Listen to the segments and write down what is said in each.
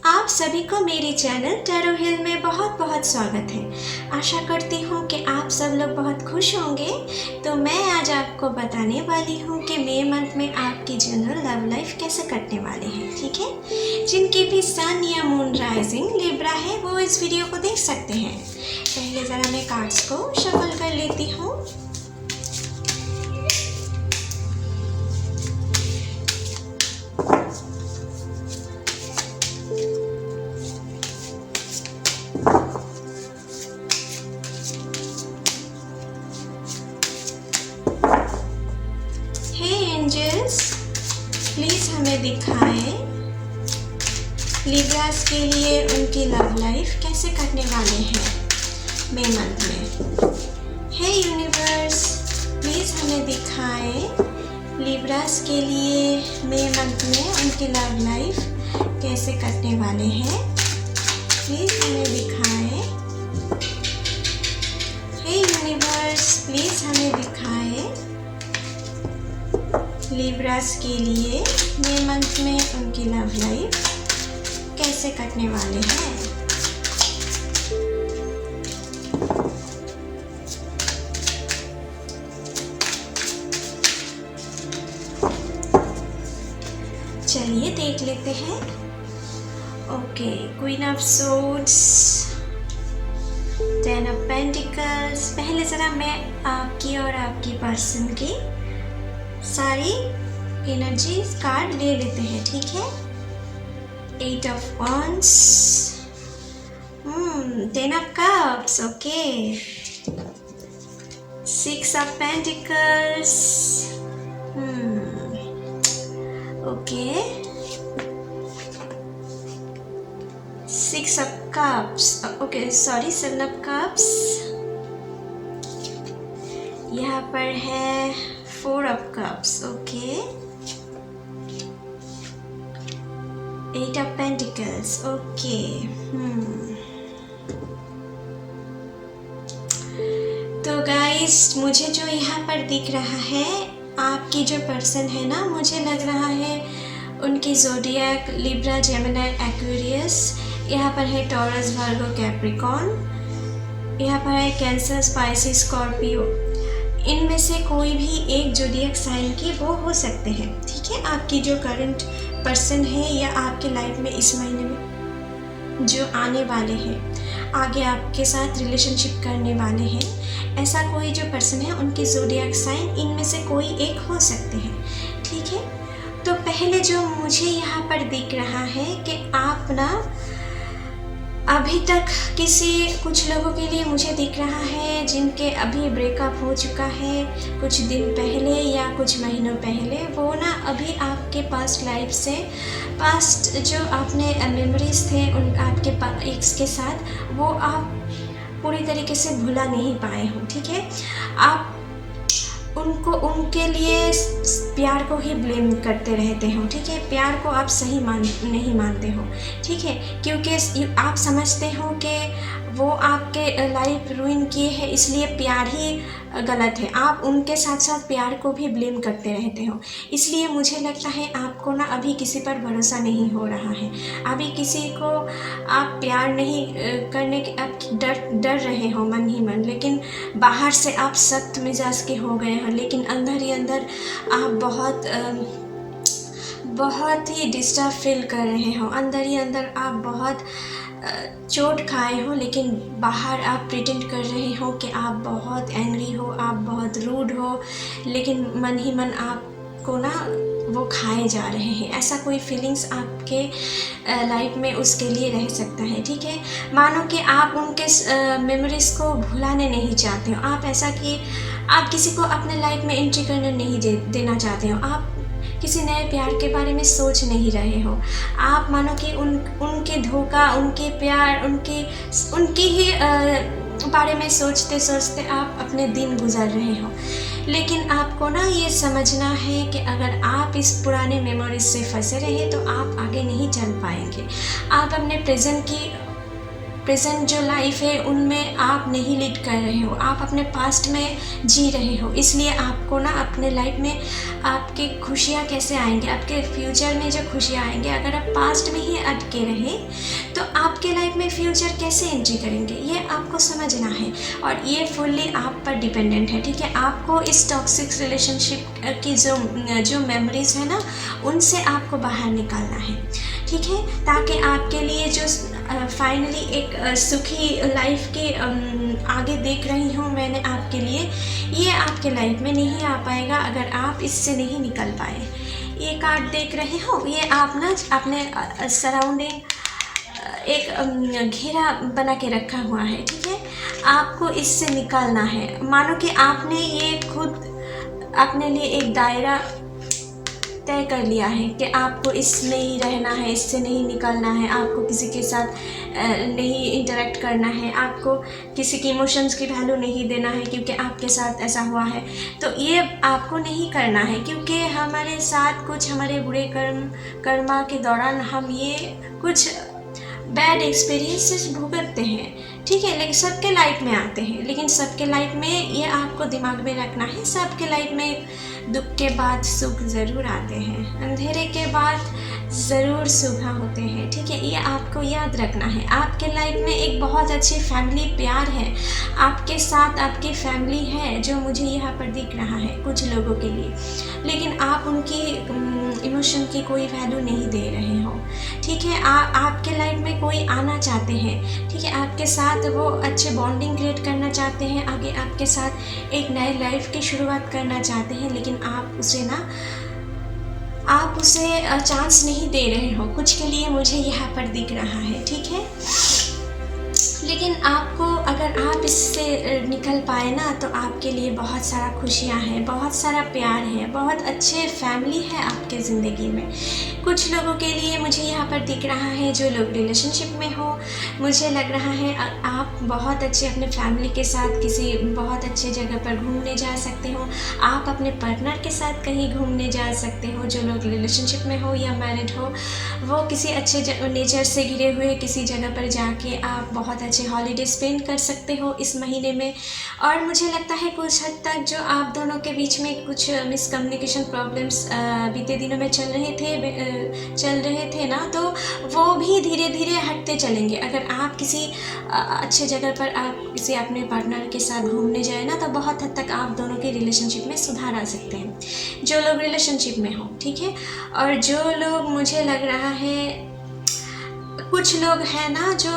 आप सभी को मेरे चैनल टैरो हिल में बहुत बहुत स्वागत है। आशा करती हूँ कि आप सब लोग बहुत खुश होंगे। तो मैं आज आपको बताने वाली हूँ कि मई मंथ में आपकी जनरल लव लाइफ कैसे कटने वाली है। ठीक है, जिनकी भी सन या मून राइजिंग लिब्रा है वो इस वीडियो को देख सकते हैं। पहले ज़रा मैं कार्ड्स को शफल कर लेती हूँ। एंजल्स प्लीज़ हमें दिखाएं लिब्रास के लिए उनकी लव लाइफ कैसे कटने वाले हैं मई मंथ में। हे यूनिवर्स प्लीज़ हमें दिखाएं लिब्रास के लिए मई मंथ में उनकी लव लाइफ कैसे कटने वाले हैं। प्लीज़ हमें दिखाएं। हे यूनिवर्स प्लीज़ हमें दिखाएं लिब्रास के लिए मई मंथ में उनकी लव लाइफ कैसे कटने वाले हैं। चलिए देख लेते हैं। Okay, queen of swords, ten of pentacles. पहले ज़रा मैं आपकी और आपकी पर्सन की सारी एनर्जी कार्ड ले लेते हैं। ठीक है, eight of wands, ten of cups, okay, six of pentacles, okay, six of cups, okay sorry, seven of cups. यहाँ पर है four of cups, okay, eight of pentacles, okay. तो गाइस मुझे जो यहाँ पर दिख रहा है, आपकी जो पर्सन है ना, मुझे लग रहा है उनकी ज़ोडिएक लिब्रा, जेमिनी, एक्वेरियस। यहाँ पर है टॉरस, वर्गो, कैप्रिकॉर्न। यहाँ पर है कैंसर, स्पाइसिस, स्कॉर्पियो। इनमें से कोई भी एक ज़ोडिएक साइन की वो हो सकते हैं। ठीक है, आपकी जो करंट पर्सन है या आपके लाइफ में इस महीने में जो आने वाले हैं, आगे आपके साथ रिलेशनशिप करने वाले हैं, ऐसा कोई जो पर्सन है उनकी ज़ोडिएक साइन इनमें से कोई एक हो सकते हैं। ठीक है, तो पहले जो मुझे यहाँ पर दिख रहा है कि आप ना अभी तक कुछ लोगों के लिए मुझे दिख रहा है जिनके अभी ब्रेकअप हो चुका है कुछ दिन पहले या कुछ महीनों पहले, वो ना अभी आपके पास्ट लाइफ से, पास्ट जो आपने मेमोरीज थे उन आपके एक्स के साथ, वो आप पूरी तरीके से भुला नहीं पाए हो। ठीक है, आप उनके लिए प्यार को ही ब्लेम करते रहते हो। ठीक है, प्यार को आप सही नहीं मानते हो। ठीक है, क्योंकि आप समझते हो कि वो आपके लाइफ रुइन किए हैं, इसलिए प्यार ही गलत है। आप उनके साथ साथ प्यार को भी ब्लेम करते रहते हो। इसलिए मुझे लगता है आपको ना अभी किसी पर भरोसा नहीं हो रहा है। अभी किसी को आप प्यार नहीं करने के आप डर रहे हो मन ही मन, लेकिन बाहर से आप सख्त मिजाज के हो गए हो, लेकिन अंदर ही अंदर आप बहुत ही डिस्टर्ब फील कर रहे हो। अंदर ही अंदर आप बहुत चोट खाए हो, लेकिन बाहर आप प्रिटेंड कर रहे हो कि आप बहुत एंग्री हो, आप बहुत रूड हो, लेकिन मन ही मन आपको ना वो खाए जा रहे हैं। ऐसा कोई फीलिंग्स आपके लाइफ में उसके लिए रह सकता है। ठीक है, मानो कि आप उनके मेमोरीज को भुलाने नहीं चाहते हो। आप ऐसा कि आप किसी को अपने लाइफ में एंट्री करने नहीं देना चाहते हो। आप किसी नए प्यार के बारे में सोच नहीं रहे हो। आप मानो कि उनके धोखा, उनके प्यार, उनकी ही बारे में सोचते सोचते आप अपने दिन गुजार रहे हो। लेकिन आपको ना ये समझना है कि अगर आप इस पुराने मेमोरीज से फंसे रहे तो आप आगे नहीं चल पाएंगे। आप अपने प्रेजेंट की प्रेजेंट जो लाइफ है उनमें आप नहीं लीड कर रहे हो, आप अपने पास्ट में जी रहे हो। इसलिए आपको ना अपने लाइफ में आपकी खुशियाँ कैसे आएंगे, आपके फ्यूचर में जो खुशियाँ आएंगे, अगर आप पास्ट में ही अटके रहे तो आपके लाइफ में फ्यूचर कैसे एंट्री करेंगे, ये आपको समझना है। और ये फुल्ली आप पर डिपेंडेंट है, ठीक है। आपको इस टॉक्सिक रिलेशनशिप की जो मेमोरीज़ है ना, उनसे आपको बाहर निकालना है, ठीक है, ताकि आपके लिए जो फाइनली एक सुखी लाइफ के आगे देख रही हूँ मैंने आपके लिए, ये आपके लाइफ में नहीं आ पाएगा अगर आप इससे नहीं निकल पाए। ये कार्ड देख रहे हो, ये आप ना अपने सराउंडिंग एक घेरा बना के रखा हुआ है, ठीक है। आपको इससे निकालना है। मानो कि आपने ये खुद अपने लिए एक दायरा तय कर लिया है कि आपको इसमें ही रहना है, इससे नहीं निकलना है, आपको किसी के साथ नहीं इंटरेक्ट करना है, आपको किसी की इमोशंस की वैल्यू नहीं देना है क्योंकि आपके साथ ऐसा हुआ है। तो ये आपको नहीं करना है, क्योंकि हमारे साथ कुछ हमारे बुरे कर्मा के दौरान हम ये कुछ बैड एक्सपीरियंसेस भुगतते हैं, ठीक है। लेकिन सबके लाइफ में आते हैं, लेकिन सबके लाइफ में ये आपको दिमाग में रखना है, सबके लाइफ में दुख के बाद सुख ज़रूर आते हैं, अंधेरे के बाद ज़रूर सुबह होते हैं, ठीक है। ये आपको याद रखना है। आपके लाइफ में एक बहुत अच्छी फैमिली प्यार है, आपके साथ आपकी फैमिली है जो मुझे यहाँ पर दिख रहा है कुछ लोगों के लिए, लेकिन आप उनकी इमोशन की कोई वैल्यू नहीं दे रहे हो, ठीक है। आपके लाइफ में कोई आना चाहते हैं, ठीक है, आपके साथ वो अच्छे बॉन्डिंग क्रिएट करना चाहते हैं, आगे आपके साथ एक नए लाइफ की शुरुआत करना चाहते हैं, लेकिन आप उसे चांस नहीं दे रहे हो। कुछ के लिए मुझे यहाँ पर दिख रहा है, ठीक है। लेकिन आपको अगर आप इससे निकल पाए ना, तो आपके लिए बहुत सारा खुशियाँ हैं, बहुत सारा प्यार है, बहुत अच्छे फैमिली है आपके ज़िंदगी में। कुछ लोगों के लिए मुझे यहाँ पर दिख रहा है जो लोग रिलेशनशिप में हो, मुझे लग रहा है आप बहुत अच्छे अपने फैमिली के साथ किसी बहुत अच्छे जगह पर घूमने जा सकते हो, आप अपने पार्टनर के साथ कहीं घूमने जा सकते हो। जो लोग रिलेशनशिप में हो या मैरिड हो, वो किसी अच्छे नेचर से घिरे हुए किसी जगह पर जाके आप बहुत अच्छे हॉलीडे स्पेंड कर सकते हो इस महीने में। और मुझे लगता है कुछ हद तक जो आप दोनों के बीच में कुछ मिसकम्युनिकेशन प्रॉब्लम्स बीते दिनों में चल रहे थे ना, तो वो भी धीरे धीरे हटते चलेंगे। अगर आप किसी अच्छे जगह पर आप किसी अपने पार्टनर के साथ घूमने जाए ना, तो बहुत हद तक आप दोनों के रिलेशनशिप में सुधार आ सकते हैं, जो लोग रिलेशनशिप में हो, ठीक है। और जो लोग, मुझे लग रहा है कुछ लोग हैं ना जो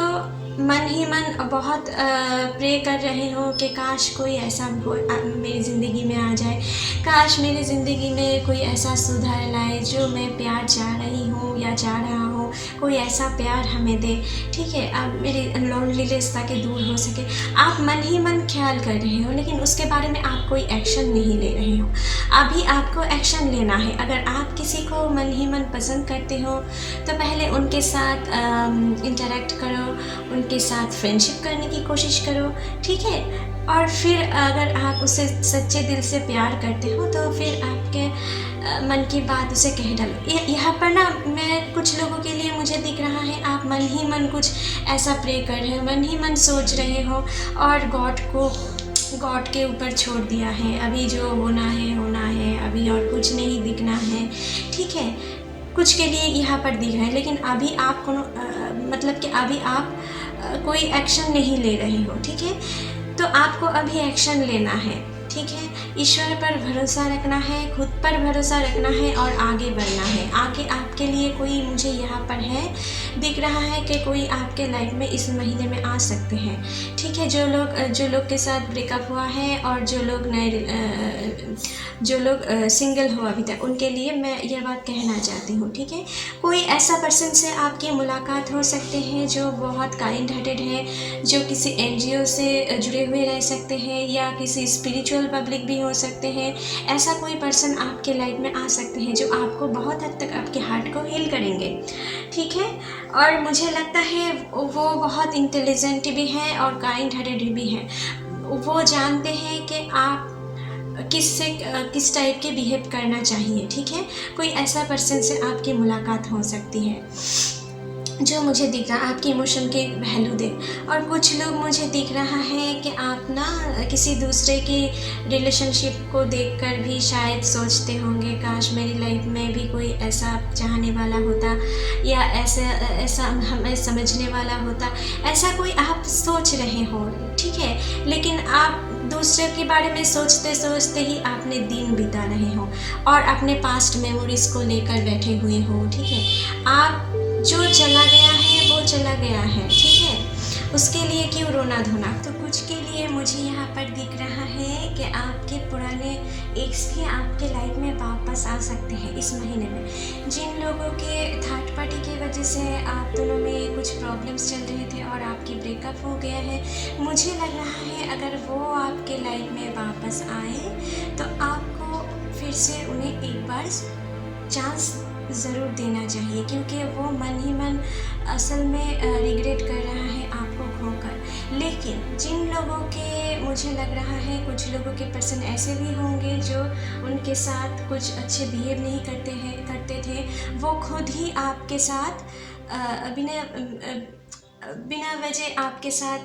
मन ही मन बहुत प्रे कर रहे हो कि काश कोई ऐसा मेरी ज़िंदगी में आ जाए, काश मेरी ज़िंदगी में कोई ऐसा सुधार लाए जो मैं प्यार चाह रही हूँ या चाह रहा हूँ, कोई ऐसा प्यार हमें दे, ठीक है। अब मेरी लोनलीनेस ताकि दूर हो सके। आप मन ही मन ख्याल कर रहे हो, लेकिन उसके बारे में आप कोई एक्शन नहीं ले रहे हो। अभी आपको एक्शन लेना है। अगर आप किसी को मन ही मन पसंद करते हो तो पहले उनके साथ इंटरेक्ट करो, उनके साथ फ्रेंडशिप करने की कोशिश करो, ठीक है। और फिर अगर आप उसे सच्चे दिल से प्यार करते हो तो फिर आपके मन की बात उसे कह डालो। यहाँ पर ना मैं कुछ लोगों के लिए मुझे दिख रहा है आप मन ही मन कुछ ऐसा प्रे कर रहे हो, मन ही मन सोच रहे हो और गॉड के ऊपर छोड़ दिया है। अभी जो होना है, अभी और कुछ नहीं दिखना है, ठीक है। कुछ के लिए यहाँ पर दिख रहा है, लेकिन अभी आप मतलब कि अभी आप कोई एक्शन नहीं ले रहे हो, ठीक है। तो आपको अभी एक्शन लेना है, ठीक है। ईश्वर पर भरोसा रखना है, खुद पर भरोसा रखना है और आगे बढ़ना है। आगे आपके लिए कोई, मुझे यहाँ पर है दिख रहा है कि कोई आपके लाइफ में इस महीने में आ सकते हैं, ठीक है। जो लोग के साथ ब्रेकअप हुआ है और जो लोग सिंगल हो अभी तक, उनके लिए मैं यह बात कहना चाहती हूँ, ठीक है। कोई ऐसा पर्सन से आपकी मुलाकात हो सकते हैं जो बहुत काइंड हार्टेड है, जो किसी NGO से जुड़े हुए रह सकते हैं या किसी स्पिरिचुअल पब्लिक भी हो सकते हैं। ऐसा कोई पर्सन आपके लाइफ में आ सकते हैं जो आपको बहुत हद तक आपके हार्ट को हील करेंगे, ठीक है। और मुझे लगता है वो बहुत इंटेलिजेंट भी है और काइंड हार्टेड भी है। वो जानते हैं कि आप किस टाइप के बिहेव करना चाहिए, ठीक है। कोई ऐसा पर्सन से आपकी मुलाकात हो सकती है। जो मुझे दिख रहा, आपके इमोशन के वैल्यू दे। और कुछ लोग मुझे दिख रहा है कि आप ना किसी दूसरे की रिलेशनशिप को देखकर भी शायद सोचते होंगे, काश मेरी लाइफ में भी कोई ऐसा चाहने वाला होता, या ऐसा हमें समझने वाला होता। ऐसा कोई आप सोच रहे हो, ठीक है, लेकिन आप दूसरे के बारे में सोचते सोचते ही आपने दिन बिता रहे हो और अपने पास्ट मेमोरीज़ को लेकर बैठे हुए हो, ठीक है। आप जो चला गया है वो चला गया है, ठीक है, उसके लिए क्यों रोना धोना। तो कुछ के लिए मुझे यहाँ पर दिख रहा है कि आपके पुराने एक्स भी आपके लाइफ में वापस आ सकते हैं इस महीने में। जिन लोगों के थर्ड पार्टी की वजह से आप दोनों में कुछ प्रॉब्लम्स चल रहे थे और आपकी ब्रेकअप हो गया है, मुझे लग रहा है अगर वो आपके लाइफ में वापस आए तो आपको फिर से उन्हें एक बार चांस ज़रूर देना चाहिए, क्योंकि वो मन ही मन असल में रिग्रेट कर रहा है आपको खोकर। लेकिन जिन लोगों के, मुझे लग रहा है कुछ लोगों के पर्सन ऐसे भी होंगे जो उनके साथ कुछ अच्छे बिहेव नहीं करते थे, वो खुद ही आपके साथ बिना वजह आपके साथ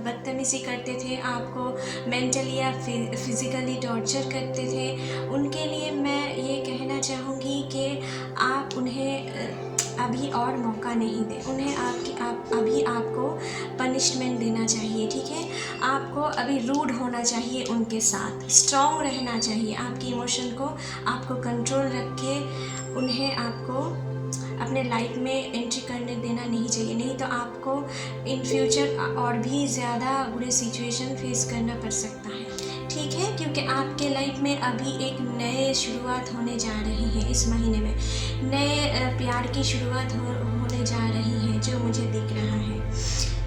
बदतमीज़ी करते थे, आपको मेंटली या फिज़िकली टॉर्चर करते थे। उनके लिए मैं ये कहना चाहूँगी कि आप उन्हें अभी और मौका नहीं दें, उन्हें अभी आपको पनिशमेंट देना चाहिए, ठीक है। आपको अभी रूड होना चाहिए उनके साथ, स्ट्रॉन्ग रहना चाहिए, आपकी इमोशन को आपको कंट्रोल रख के उन्हें आपको अपने लाइफ में एंट्री करने देना नहीं चाहिए, नहीं तो आपको इन फ्यूचर और भी ज़्यादा बुरे सिचुएशन फेस करना पड़ सकता है, ठीक है। क्योंकि आपके लाइफ में अभी एक नए शुरुआत होने जा रही है, इस महीने में नए प्यार की शुरुआत होने जा रही है, जो मुझे दिख रहा है,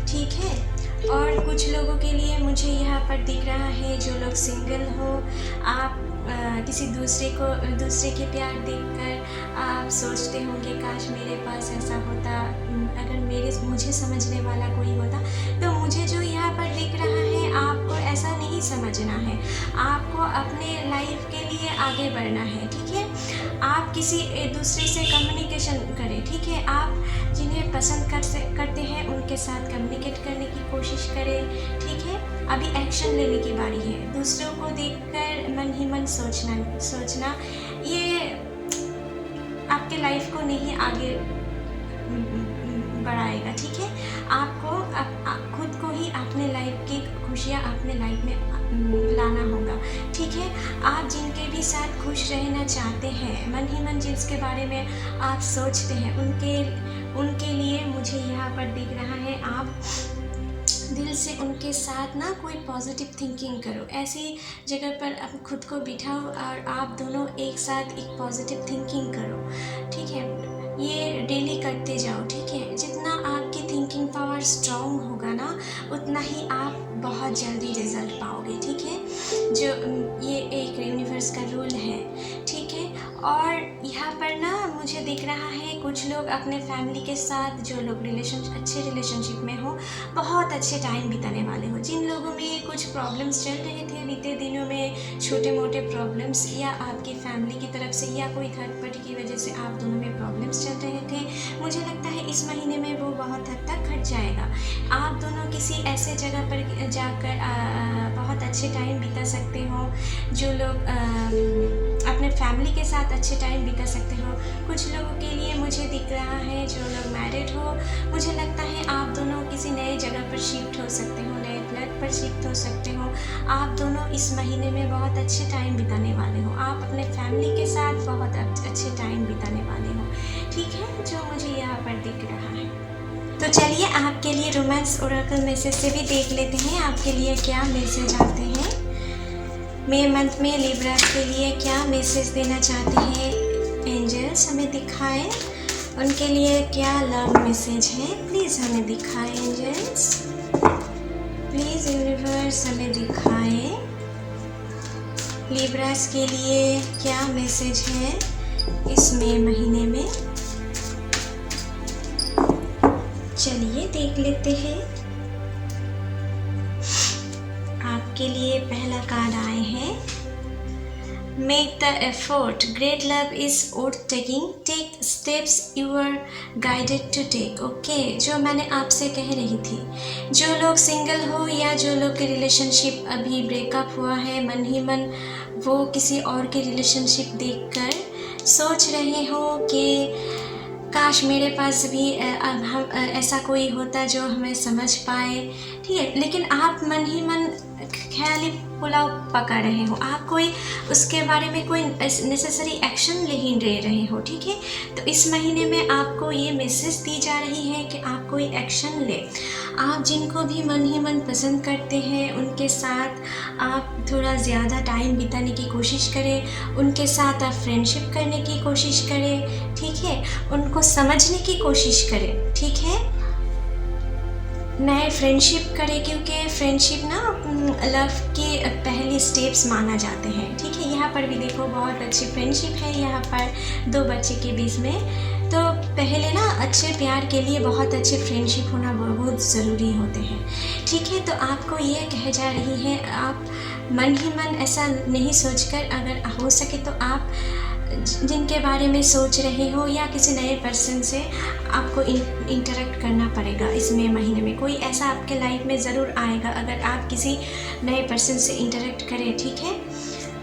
ठीक है। और कुछ लोगों के लिए मुझे यहाँ पर दिख रहा है, जो लोग सिंगल हो, आप किसी दूसरे के प्यार देखकर आप सोचते होंगे काश मेरे पास ऐसा होता, अगर मुझे समझने वाला कोई होता। तो मुझे जो यहाँ पर दिख रहा है, आपको ऐसा नहीं समझना है, आपको अपने लाइफ के लिए आगे बढ़ना है, ठीक है। आप किसी दूसरे से कम्युनिकेशन करें, ठीक है। आप जिन्हें पसंद करते हैं उनके साथ कम्युनिकेट करने की कोशिश करें, ठीक है। अभी एक्शन लेने की बारी है, दूसरों को देखकर मन ही मन सोचना ये आपके लाइफ को नहीं आगे बढ़ाएगा, ठीक है। आपको खुद को ही अपने लाइफ की खुशियाँ अपने लाइफ में लाना होगा, ठीक है। आप जिनके भी साथ खुश रहना चाहते हैं, मन ही मन जिसके बारे में आप सोचते हैं, उनके लिए मुझे यहाँ पर दिख रहा है, आप दिल से उनके साथ ना कोई पॉजिटिव थिंकिंग करो, ऐसी जगह पर आप खुद को बिठाओ और आप दोनों एक साथ एक पॉजिटिव थिंकिंग करो, ठीक है। ये डेली करते जाओ, ठीक है। जितना आपकी थिंकिंग पावर स्ट्रॉन्ग होगा ना, उतना ही आप बहुत जल्दी रिजल्ट पाओगे, ठीक है। जो ये एक यूनिवर्स का रूल है, ठीक है। और यहाँ पर ना मुझे दिख रहा है कुछ लोग अपने फैमिली के साथ, जो लोग अच्छे रिलेशनशिप में हो, बहुत अच्छे टाइम बिताने वाले हो। जिन लोगों में कुछ प्रॉब्लम्स चल रहे थे बीते दिनों में, छोटे मोटे प्रॉब्लम्स, या आपकी फैमिली की तरफ से या कोई थर्ड पार्टी की वजह से आप दोनों में प्रॉब्लम्स चल रहे थे, मुझे लगता है इस महीने में वो बहुत हद तक घट जाएगा। आप दोनों किसी ऐसे जगह पर जाकर बहुत अच्छे टाइम बिता सकते हो, जो लोग अपने फैमिली के साथ अच्छे टाइम बिता सकते हो। कुछ लोगों के लिए मुझे दिख रहा है, जो लोग मैरिड हो, मुझे लगता है आप दोनों किसी नए जगह पर शिफ्ट हो सकते हो, नए फ्लैट पर शिफ्ट हो सकते हो। आप दोनों इस महीने में बहुत अच्छे टाइम बिताने वाले हो, आप अपने फैमिली के साथ बहुत अच्छे टाइम बिताने वाले हो, ठीक है, जो मुझे यहाँ पर दिख रहा है। तो चलिए आपके लिए रोमांस ओरेकल मैसेज से भी देख लेते हैं, आपके लिए क्या मैसेज आते हैं। मई मंथ में लिब्रा के लिए क्या मैसेज देना चाहते हैं एंजल्स, हमें दिखाएं। उनके लिए क्या लव मैसेज है, प्लीज़ हमें दिखाएं एंजल्स, प्लीज़ यूनिवर्स हमें दिखाएं। लिब्रास के लिए क्या मैसेज है इस मई महीने में, चलिए देख लेते हैं। आपके लिए पहला कार्ड आए हैं Make the effort. Great love is worth taking. Take steps you are guided to take. Okay, जो मैंने आपसे कह रही थी, जो लोग सिंगल हो या जो लोग के रिलेशनशिप अभी ब्रेकअप हुआ है, मन ही मन वो किसी और की रिलेशनशिप देखकर सोच रहे हो कि काश मेरे पास भी हम ऐसा कोई होता जो हमें समझ पाए, ठीक है, लेकिन आप मन ही मन ख्याली पुलाव पका रहे हो, आप कोई उसके बारे में कोई नेसेसरी एक्शन नहीं ले रहे हो, ठीक है। तो इस महीने में आपको ये मैसेज दी जा रही है कि आप कोई एक्शन ले। आप जिनको भी मन ही मन पसंद करते हैं उनके साथ आप थोड़ा ज़्यादा टाइम बिताने की कोशिश करें, उनके साथ आप फ्रेंडशिप करने की कोशिश करें, ठीक है, उनको समझने की कोशिश करें, ठीक है। नए फ्रेंडशिप करें, क्योंकि फ्रेंडशिप ना लव की पहली स्टेप्स माना जाते हैं, ठीक है। यहाँ पर भी देखो बहुत अच्छी फ्रेंडशिप है यहाँ पर दो बच्चे के बीच में। तो पहले ना अच्छे प्यार के लिए बहुत अच्छे फ्रेंडशिप होना बहुत ज़रूरी होते हैं, ठीक है। तो आपको ये कह जा रही है, आप मन ही मन ऐसा नहीं सोचकर अगर हो सके तो आप जिनके बारे में सोच रहे हो या किसी नए पर्सन से आपको इंटरेक्ट करना पड़ेगा। इस मई महीने में कोई ऐसा आपके लाइफ में ज़रूर आएगा अगर आप किसी नए पर्सन से इंटरेक्ट करें, ठीक है।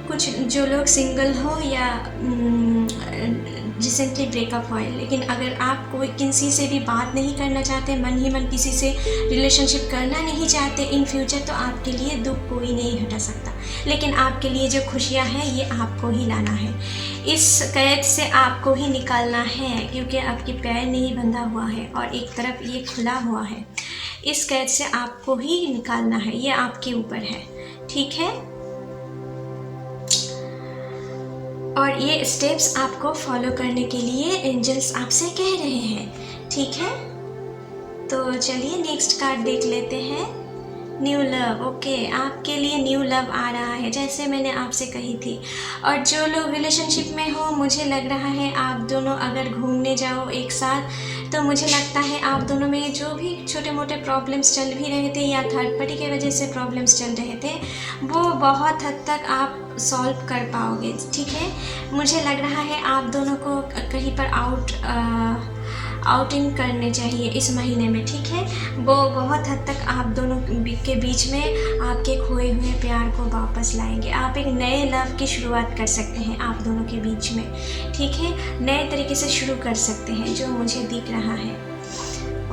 कुछ जो लोग सिंगल हो या रिसेंटली ब्रेकअप हुआ है, लेकिन अगर आप कोई किसी से भी बात नहीं करना चाहते, मन ही मन किसी से रिलेशनशिप करना नहीं चाहते इन फ्यूचर, तो आपके लिए दुख कोई नहीं हटा सकता, लेकिन आपके लिए जो खुशियाँ हैं ये आपको ही लाना है। इस कैद से आपको ही निकालना है, क्योंकि आपकी पैर नहीं बंधा हुआ है और एक तरफ ये खुला हुआ है। इस कैद से आपको ही निकालना है, ये आपके ऊपर है, ठीक है। और ये स्टेप्स आपको फॉलो करने के लिए एंजल्स आपसे कह रहे हैं, ठीक है। तो चलिए नेक्स्ट कार्ड देख लेते हैं। न्यू लव, ओके, आपके लिए न्यू लव आ रहा है जैसे मैंने आपसे कही थी। और जो लोग रिलेशनशिप में हो, मुझे लग रहा है आप दोनों अगर घूमने जाओ एक साथ, तो मुझे लगता है आप दोनों में जो भी छोटे मोटे प्रॉब्लम्स चल भी रहे थे या थर्ड पार्टी की वजह से प्रॉब्लम्स चल रहे थे, वो बहुत हद तक आप सॉल्व कर पाओगे, ठीक है। मुझे लग रहा है आप दोनों को कहीं पर आउटिंग करने चाहिए इस महीने में, ठीक है। वो बहुत हद तक आप दोनों के बीच में आपके खोए हुए प्यार को वापस लाएंगे। आप एक नए लव की शुरुआत कर सकते हैं आप दोनों के बीच में, ठीक है। नए तरीके से शुरू कर सकते हैं जो मुझे दिख रहा है,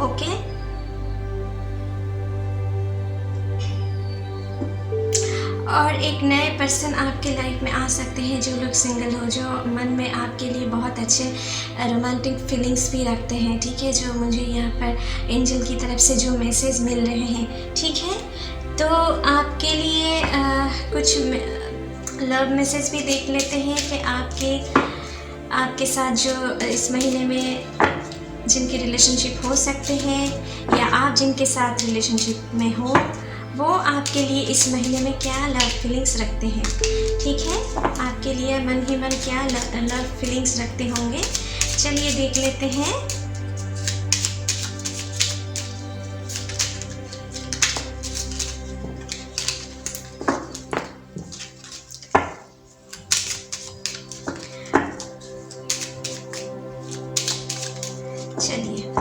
ओके। और एक नए पर्सन आपके लाइफ में आ सकते हैं जो लोग सिंगल हो, जो मन में आपके लिए बहुत अच्छे रोमांटिक फीलिंग्स भी रखते हैं, ठीक है। जो मुझे यहाँ पर एंजल की तरफ से जो मैसेज मिल रहे हैं, ठीक है। तो आपके लिए कुछ लव मैसेज भी देख लेते हैं कि आपके साथ जो इस महीने में जिनकी रिलेशनशिप हो सकते हैं या आप जिनके साथ रिलेशनशिप में हो, वो आपके लिए इस महीने में क्या लव फीलिंग्स रखते हैं, ठीक है। आपके लिए मन ही मन क्या लव फीलिंग्स रखते होंगे, चलिए देख लेते हैं। चलिए,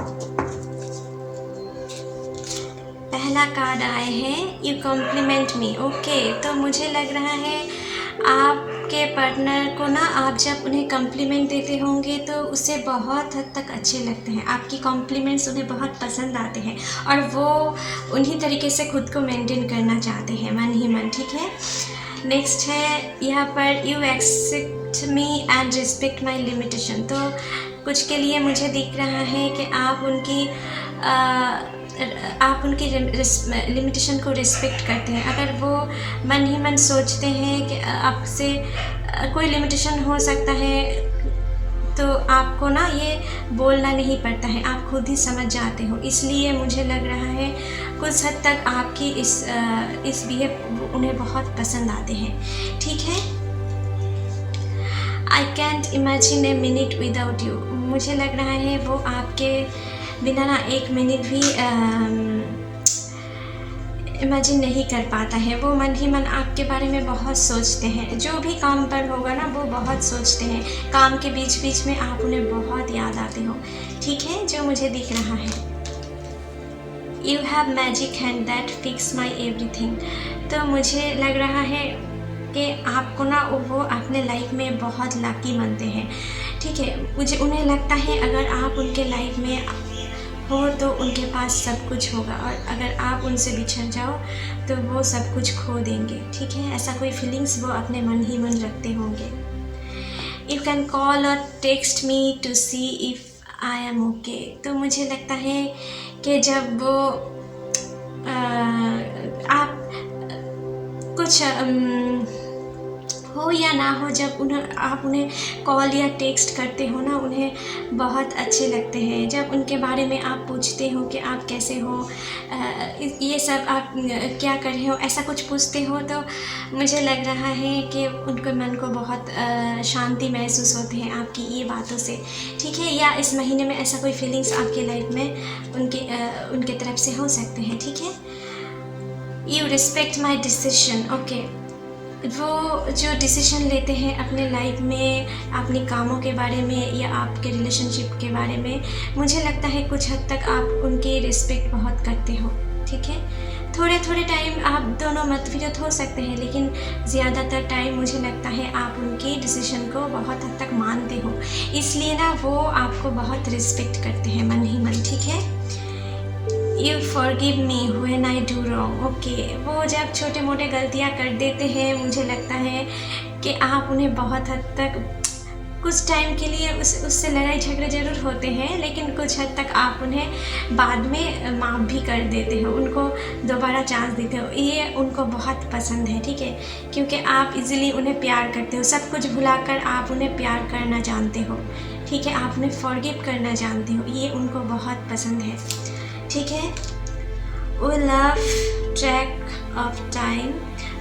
पहला कार्ड आए हैं यू कॉम्प्लीमेंट मी, ओके। तो मुझे लग रहा है आपके पार्टनर को ना आप जब उन्हें कॉम्प्लीमेंट देते होंगे तो उसे बहुत हद तक अच्छे लगते हैं, आपकी कॉम्प्लीमेंट्स उन्हें बहुत पसंद आते हैं और वो उन्हीं तरीके से खुद को मेंटेन करना चाहते हैं मन ही मन, ठीक है। नेक्स्ट है यहाँ पर you accept me and respect my limitation. तो कुछ के लिए मुझे दिख रहा है कि आप उनकी लिमिटेशन को रिस्पेक्ट करते हैं। अगर वो मन ही मन सोचते हैं कि आपसे कोई लिमिटेशन हो सकता है, तो आपको ना ये बोलना नहीं पड़ता है, आप खुद ही समझ जाते हो। इसलिए मुझे लग रहा है कुछ हद तक आपकी इस बिहेव उन्हें बहुत पसंद आते हैं, ठीक है। I can't imagine a minute without you. मुझे लग रहा है वो आपके बिना ना एक मिनट भी इमेजिन नहीं कर पाता है। वो मन ही मन आपके बारे में बहुत सोचते हैं, जो भी काम पर होगा ना वो बहुत सोचते हैं। काम के बीच बीच में आप उन्हें बहुत याद आते हो, ठीक है, जो मुझे दिख रहा है। You have magic hand that fix my everything. तो मुझे लग रहा है कि आपको ना वो अपने लाइफ में बहुत लकी मानते हैं, ठीक है। मुझे उन्हें लगता है अगर आप उनके लाइफ में हो तो उनके पास सब कुछ होगा, और अगर आप उनसे बिछड़ जाओ तो वो सब कुछ खो देंगे, ठीक है। ऐसा कोई फीलिंग्स वो अपने मन ही मन रखते होंगे। You can call or text me to see if I am okay. तो मुझे लगता है कि जब वो आप कुछ हो या ना हो, जब आप उन्हें कॉल या टेक्स्ट करते हो ना, उन्हें बहुत अच्छे लगते हैं। जब उनके बारे में आप पूछते हो कि आप कैसे हो, ये सब आप क्या कर रहे हो, ऐसा कुछ पूछते हो, तो मुझे लग रहा है कि उनके मन को बहुत शांति महसूस होती है आपकी ये बातों से, ठीक है। या इस महीने में ऐसा कोई फीलिंग्स आपके लाइफ में उनके तरफ से हो सकते हैं, ठीक है। You respect my decision, okay. वो जो डिसीजन लेते हैं अपने लाइफ में, अपने कामों के बारे में या आपके रिलेशनशिप के बारे में, मुझे लगता है कुछ हद तक आप उनकी रिस्पेक्ट बहुत करते हो, ठीक है। थोड़े थोड़े टाइम आप दोनों मतभेद हो सकते हैं, लेकिन ज़्यादातर टाइम मुझे लगता है आप उनके डिसीजन को बहुत हद तक मानते हो, इसलिए ना वो आपको बहुत रिस्पेक्ट करते हैं मन ही मन, ठीक है। You forgive me when I do wrong, okay. वो जब छोटे मोटे गलतियाँ कर देते हैं, मुझे लगता है कि आप उन्हें बहुत हद तक कुछ टाइम के लिए उससे लड़ाई झगड़े ज़रूर होते हैं, लेकिन कुछ हद तक आप उन्हें बाद में माफ़ भी कर देते हो, उनको दोबारा चांस देते हो। ये उनको बहुत पसंद है, ठीक है, क्योंकि आप इजीली उन्हें प्यार करते हो। सब कुछ भुलाकर आप उन्हें प्यार करना जानते हो, ठीक है। आप उन्हें फॉरगिव करना जानते हो, ये उनको बहुत पसंद है, ठीक है। We love track of time,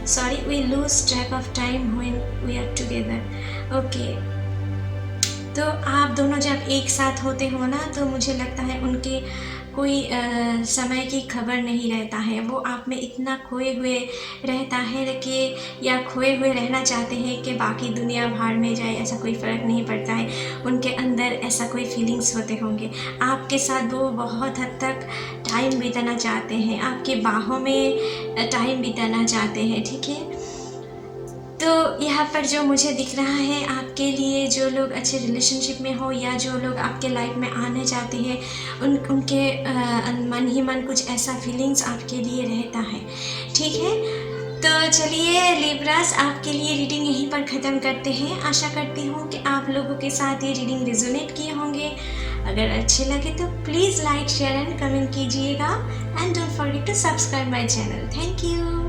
sorry, we lose track of time when we are together, okay। तो आप दोनों जब एक साथ होते हो ना, तो मुझे लगता है उनके कोई समय की खबर नहीं रहता है। वो आप में इतना खोए हुए रहता है कि या खोए हुए रहना चाहते हैं कि बाकी दुनिया भाड़ में जाए, ऐसा कोई फ़र्क नहीं पड़ता है। उनके अंदर ऐसा कोई फीलिंग्स होते होंगे। आपके साथ वो बहुत हद तक टाइम बिताना चाहते हैं, आपके बाहों में टाइम बिताना चाहते हैं, ठीक है। तो यहाँ पर जो मुझे दिख रहा है आपके लिए, जो लोग अच्छे रिलेशनशिप में हो या जो लोग आपके लाइफ में आने चाहते हैं, उनके मन ही मन कुछ ऐसा फीलिंग्स आपके लिए रहता है, ठीक है। तो चलिए लिब्रास, आपके लिए रीडिंग यहीं पर ख़त्म करते हैं। आशा करती हूँ कि आप लोगों के साथ ये रीडिंग रिजोनेट किए होंगे। अगर अच्छे लगे तो please like, share and comment कीजिएगा, and don't forget to subscribe my channel. Thank you.